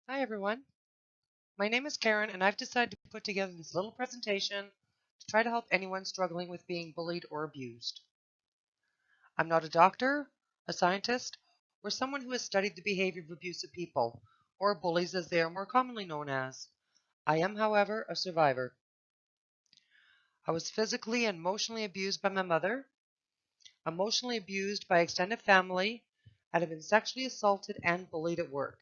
Hi everyone, my name is Karen and I've decided to put together this little presentation to try to help anyone struggling with being bullied or abused. I'm not a doctor, a scientist, or someone who has studied the behavior of abusive people, or bullies as they are more commonly known as. I am, however, a survivor. I was physically and emotionally abused by my mother, emotionally abused by extended family, and have been sexually assaulted and bullied at work.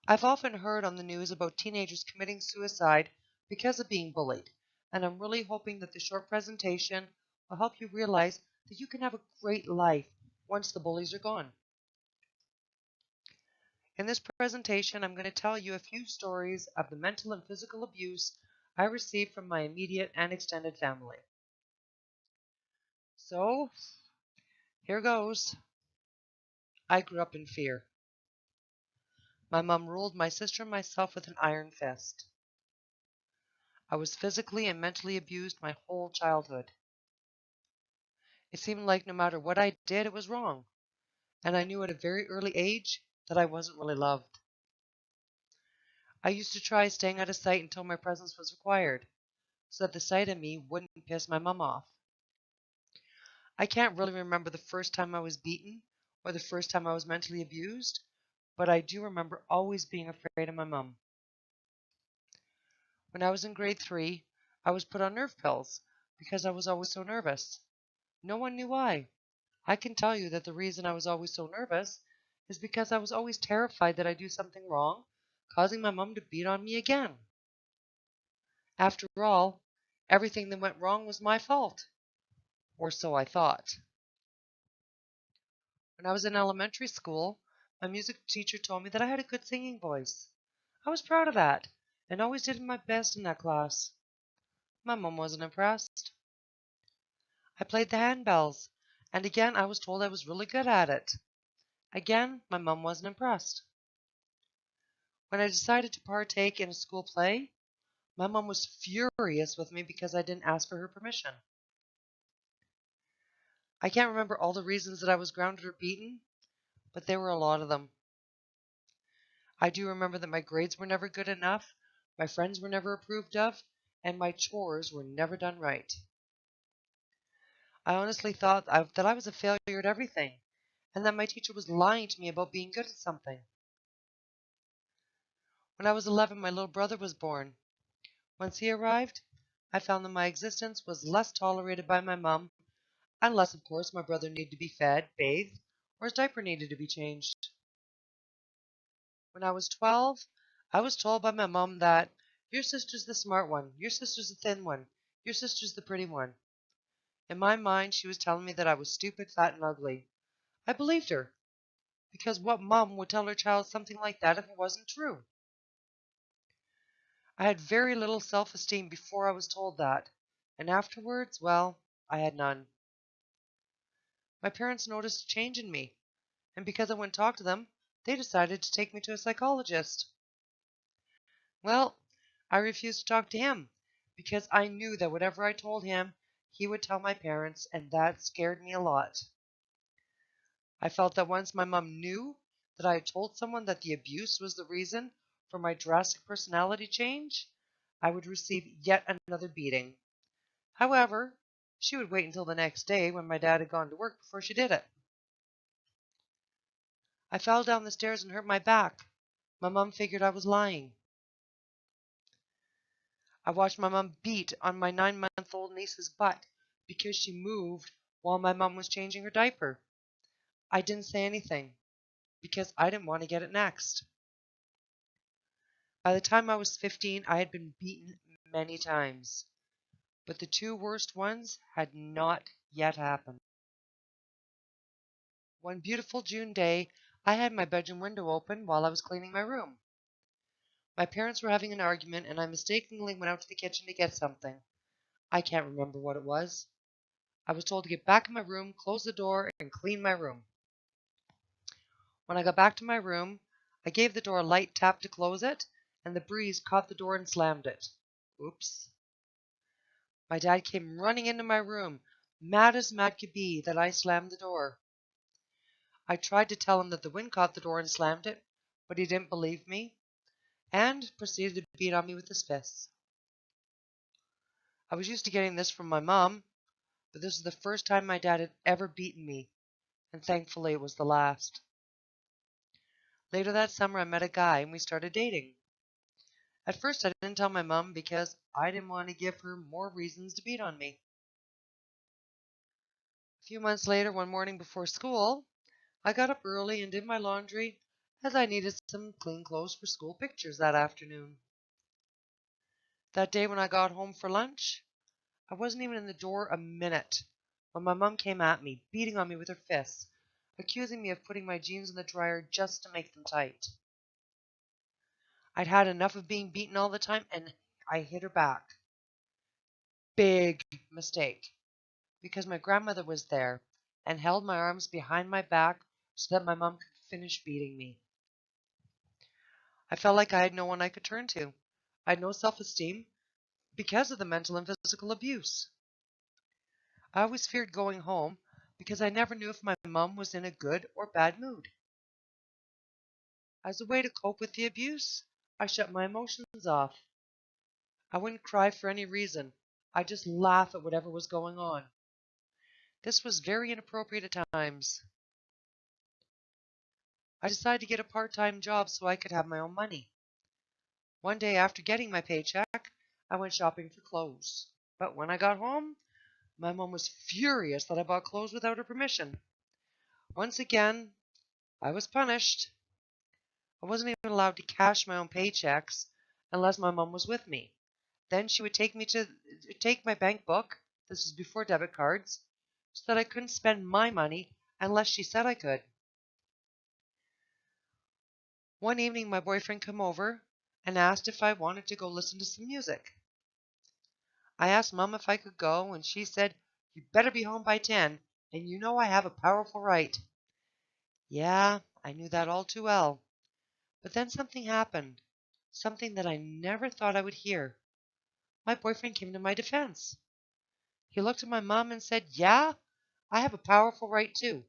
I've often heard on the news about teenagers committing suicide because of being bullied, and I'm really hoping that the short presentation will help you realize that you can have a great life once the bullies are gone. In this presentation, I'm going to tell you a few stories of the mental and physical abuse I received from my immediate and extended family. So, here goes. I grew up in fear. My mom ruled my sister and myself with an iron fist. I was physically and mentally abused my whole childhood. It seemed like no matter what I did, it was wrong, and I knew at a very early age that I wasn't really loved. I used to try staying out of sight until my presence was required, so that the sight of me wouldn't piss my mom off. I can't really remember the first time I was beaten or the first time I was mentally abused, but I do remember always being afraid of my mom. When I was in grade 3, I was put on nerve pills because I was always so nervous. No one knew why. I can tell you that the reason I was always so nervous is because I was always terrified that I'd do something wrong, causing my mom to beat on me again. After all, everything that went wrong was my fault, or so I thought. When I was in elementary school, my music teacher told me that I had a good singing voice. I was proud of that, and always did my best in that class. My mom wasn't impressed. I played the handbells, and again I was told I was really good at it. Again, my mom wasn't impressed. When I decided to partake in a school play, my mom was furious with me because I didn't ask for her permission. I can't remember all the reasons that I was grounded or beaten, but there were a lot of them. I do remember that my grades were never good enough, my friends were never approved of, and my chores were never done right. I honestly thought that I was a failure at everything, and that my teacher was lying to me about being good at something. When I was 11, my little brother was born. Once he arrived, I found that my existence was less tolerated by my mom, unless, of course, my brother needed to be fed, bathed, or his diaper needed to be changed. When I was 12, I was told by my mom that your sister's the smart one, your sister's the thin one, your sister's the pretty one. In my mind, she was telling me that I was stupid, fat, and ugly. I believed her, because what mom would tell her child something like that if it wasn't true? I had very little self-esteem before I was told that, and afterwards, well, I had none. My parents noticed a change in me, and because I wouldn't talk to them, they decided to take me to a psychologist. Well, I refused to talk to him because I knew that whatever I told him, he would tell my parents, and that scared me a lot. I felt that once my mom knew that I had told someone that the abuse was the reason for my drastic personality change, I would receive yet another beating. However, she would wait until the next day when my dad had gone to work before she did it. I fell down the stairs and hurt my back. My mom figured I was lying. I watched my mom beat on my 9-month-old niece's butt because she moved while my mom was changing her diaper. I didn't say anything because I didn't want to get it next. By the time I was 15, I had been beaten many times, but the two worst ones had not yet happened. One beautiful June day, I had my bedroom window open while I was cleaning my room. My parents were having an argument, and I mistakenly went out to the kitchen to get something. I can't remember what it was. I was told to get back in my room, close the door, and clean my room. When I got back to my room, I gave the door a light tap to close it, and the breeze caught the door and slammed it. Oops. My dad came running into my room, mad as mad could be that I slammed the door. I tried to tell him that the wind caught the door and slammed it, but he didn't believe me and proceeded to beat on me with his fists. I was used to getting this from my mom, but this was the first time my dad had ever beaten me, and thankfully it was the last. Later that summer, I met a guy and we started dating. At first, I didn't tell my mom because I didn't want to give her more reasons to beat on me. A few months later, one morning before school, I got up early and did my laundry as I needed some clean clothes for school pictures that afternoon. That day when I got home for lunch, I wasn't even in the door a minute when my mom came at me, beating on me with her fists, accusing me of putting my jeans in the dryer just to make them tight. I'd had enough of being beaten all the time, and I hit her back. Big mistake, because my grandmother was there and held my arms behind my back so that my mom could finish beating me. I felt like I had no one I could turn to. I had no self-esteem because of the mental and physical abuse. I always feared going home because I never knew if my mom was in a good or bad mood. As a way to cope with the abuse, I shut my emotions off. I wouldn't cry for any reason. I'd just laugh at whatever was going on. This was very inappropriate at times. I decided to get a part-time job so I could have my own money. One day after getting my paycheck, I went shopping for clothes. But when I got home, my mom was furious that I bought clothes without her permission. Once again, I was punished. I wasn't even allowed to cash my own paychecks unless my mom was with me. Then she would take my bank book, this was before debit cards, so that I couldn't spend my money unless she said I could. One evening my boyfriend came over and asked if I wanted to go listen to some music. I asked Mom if I could go, and she said, "You better be home by 10, and you know I have a powerful right." Yeah, I knew that all too well. But then something happened, something that I never thought I would hear. My boyfriend came to my defense. He looked at my mom and said, "Yeah, I have a powerful right too."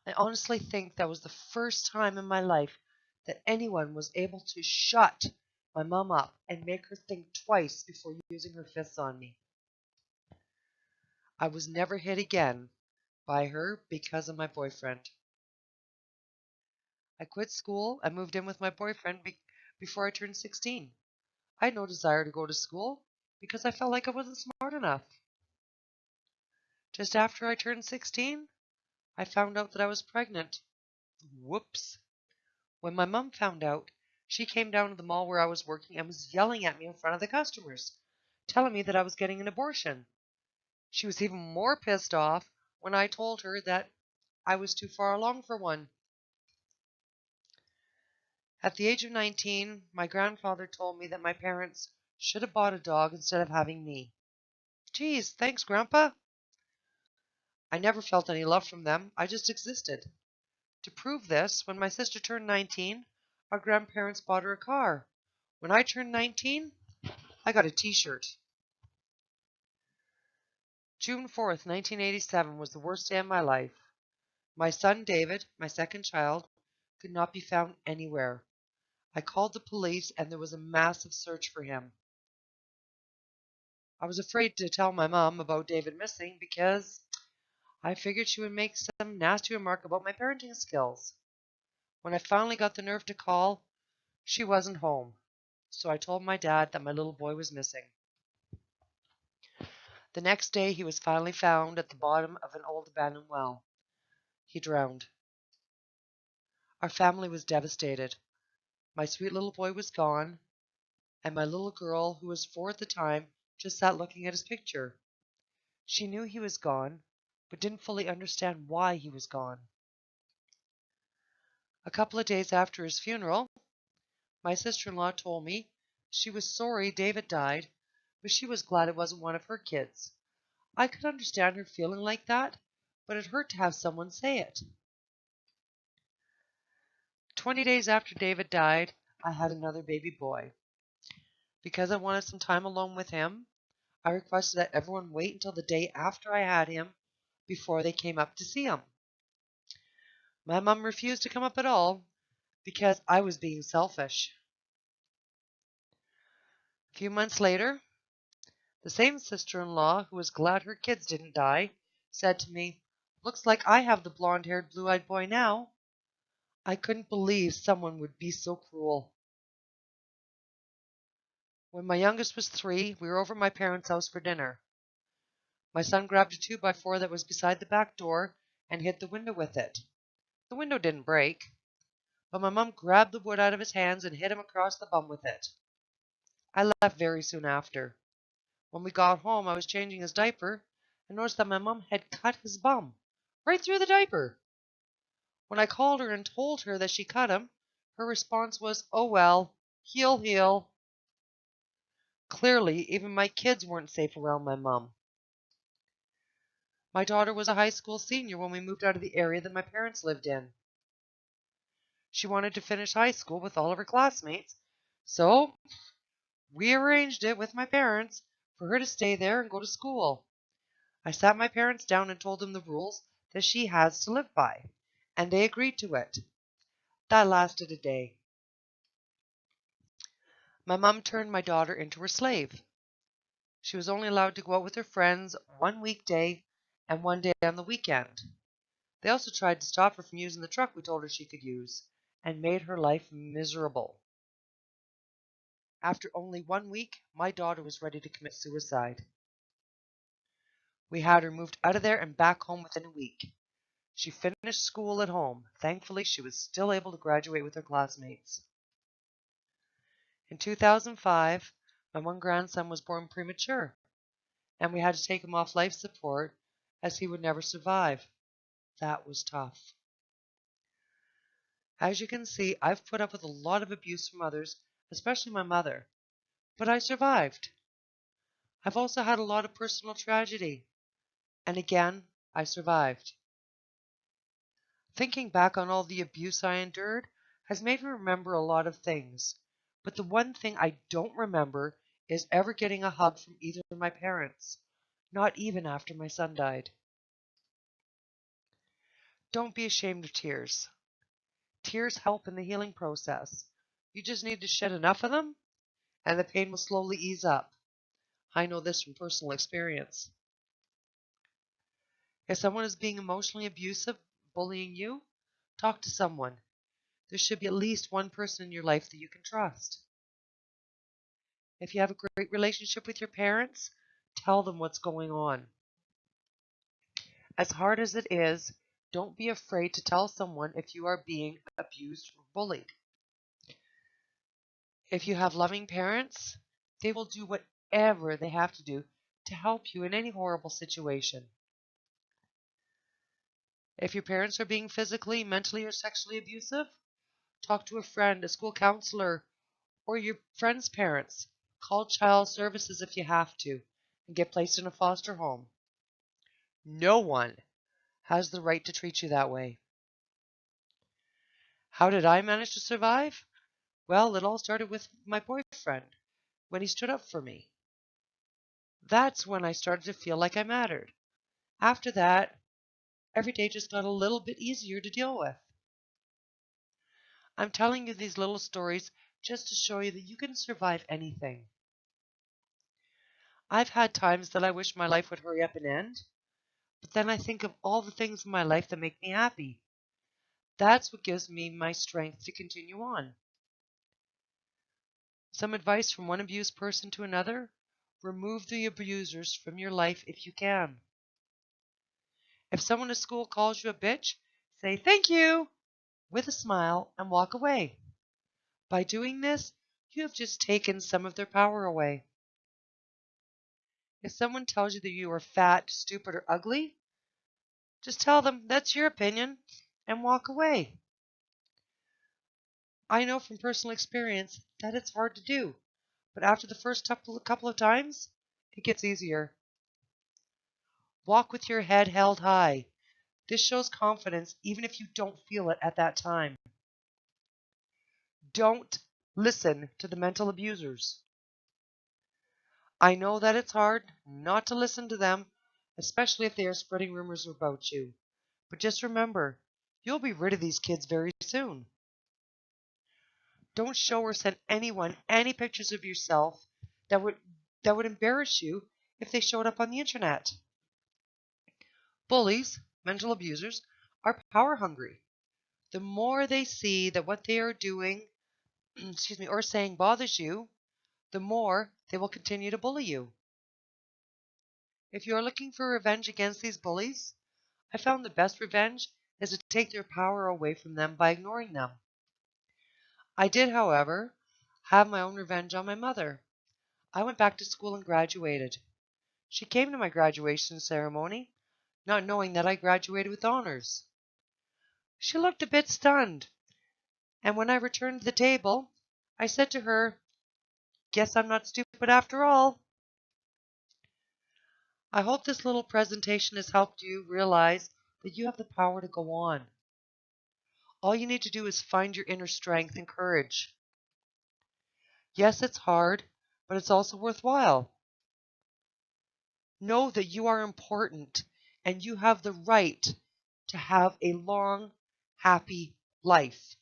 I honestly think that was the first time in my life that anyone was able to shut my mom up and make her think twice before using her fists on me. I was never hit again by her because of my boyfriend. I quit school and moved in with my boyfriend before I turned 16. I had no desire to go to school because I felt like I wasn't smart enough. Just after I turned 16, I found out that I was pregnant. Whoops. When my mom found out, she came down to the mall where I was working and was yelling at me in front of the customers, telling me that I was getting an abortion. She was even more pissed off when I told her that I was too far along for one. At the age of 19, my grandfather told me that my parents should have bought a dog instead of having me. Geez, thanks, Grandpa. I never felt any love from them. I just existed. To prove this, when my sister turned 19, our grandparents bought her a car. When I turned 19, I got a t-shirt. June 4th, 1987 was the worst day of my life. My son David, my second child, could not be found anywhere. I called the police and there was a massive search for him. I was afraid to tell my mom about David missing because I figured she would make some nasty remark about my parenting skills. When I finally got the nerve to call, she wasn't home. So I told my dad that my little boy was missing. The next day he was finally found at the bottom of an old abandoned well. He drowned. Our family was devastated. My sweet little boy was gone, and my little girl, who was 4 at the time, just sat looking at his picture. She knew he was gone, but didn't fully understand why he was gone. A couple of days after his funeral, my sister-in-law told me she was sorry David died, but she was glad it wasn't one of her kids. I could understand her feeling like that, but it hurt to have someone say it. 20 days after David died, I had another baby boy. Because I wanted some time alone with him, I requested that everyone wait until the day after I had him before they came up to see him. My mom refused to come up at all, because I was being selfish. A few months later, the same sister-in-law who was glad her kids didn't die said to me, "Looks like I have the blonde-haired, blue-eyed boy now." I couldn't believe someone would be so cruel. When my youngest was 3, we were over at my parents' house for dinner. My son grabbed a 2x4 that was beside the back door and hit the window with it. The window didn't break, but my mom grabbed the wood out of his hands and hit him across the bum with it. I left very soon after. When we got home, I was changing his diaper and noticed that my mom had cut his bum right through the diaper. When I called her and told her that she cut him, her response was, "Oh well, he'll heal." Clearly, even my kids weren't safe around my mom. My daughter was a high school senior when we moved out of the area that my parents lived in. She wanted to finish high school with all of her classmates, so we arranged it with my parents for her to stay there and go to school. I sat my parents down and told them the rules that she has to live by, and they agreed to it. That lasted a day. My mom turned my daughter into her slave. She was only allowed to go out with her friends one weekday and one day on the weekend. They also tried to stop her from using the truck we told her she could use, and made her life miserable. After only 1 week, my daughter was ready to commit suicide. We had her moved out of there and back home within a week. She finished school at home. Thankfully, she was still able to graduate with her classmates. In 2005, my one grandson was born premature, and we had to take him off life support as he would never survive. That was tough. As you can see, I've put up with a lot of abuse from others, especially my mother, but I survived. I've also had a lot of personal tragedy, and again, I survived. Thinking back on all the abuse I endured has made me remember a lot of things, but the one thing I don't remember is ever getting a hug from either of my parents, not even after my son died. Don't be ashamed of tears. Tears help in the healing process. You just need to shed enough of them, and the pain will slowly ease up. I know this from personal experience. If someone is being emotionally abusive, bullying you, talk to someone. There should be at least one person in your life that you can trust. If you have a great relationship with your parents, tell them what's going on. As hard as it is, don't be afraid to tell someone if you are being abused or bullied. If you have loving parents, they will do whatever they have to do to help you in any horrible situation. If your parents are being physically, mentally, or sexually abusive, talk to a friend, a school counselor, or your friend's parents. Call child services if you have to, and get placed in a foster home. No one has the right to treat you that way. How did I manage to survive? Well, it all started with my boyfriend when he stood up for me. That's when I started to feel like I mattered. After that, every day just got a little bit easier to deal with. I'm telling you these little stories just to show you that you can survive anything. I've had times that I wish my life would hurry up and end, but then I think of all the things in my life that make me happy. That's what gives me my strength to continue on. Some advice from one abused person to another: remove the abusers from your life if you can. If someone at school calls you a bitch, say thank you with a smile and walk away. By doing this, you have just taken some of their power away. If someone tells you that you are fat, stupid, or ugly, just tell them that's your opinion and walk away. I know from personal experience that it's hard to do, but after the first couple of times, it gets easier. Walk with your head held high. This shows confidence even if you don't feel it at that time. Don't listen to the mental abusers. I know that it's hard not to listen to them, especially if they are spreading rumors about you. But just remember, you'll be rid of these kids very soon. Don't show or send anyone any pictures of yourself that would that would embarrass you if they showed up on the internet. Bullies, mental abusers, are power hungry. The more they see that what they are doing, excuse me, or saying bothers you, the more they will continue to bully you. If you are looking for revenge against these bullies, I found the best revenge is to take their power away from them by ignoring them. I did, however, have my own revenge on my mother. I went back to school and graduated. She came to my graduation ceremony, not knowing that I graduated with honors. She looked a bit stunned, and when I returned to the table, I said to her, "Guess I'm not stupid after all." I hope this little presentation has helped you realize that you have the power to go on. All you need to do is find your inner strength and courage. Yes, it's hard, but it's also worthwhile. Know that you are important and you have the right to have a long, happy life.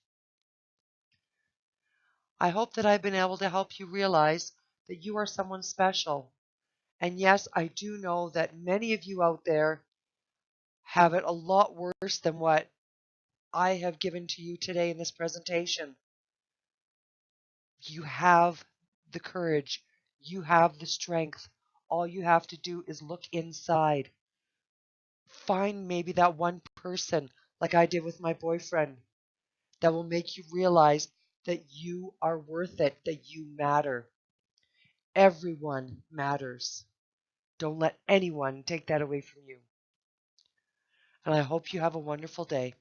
I hope that I've been able to help you realize that you are someone special. And yes, I do know that many of you out there have it a lot worse than what I have given to you today in this presentation. You have the courage. You have the strength. All you have to do is look inside. Find maybe that one person, like I did with my boyfriend, that will make you realize that you are worth it, that you matter. Everyone matters. Don't let anyone take that away from you. And I hope you have a wonderful day.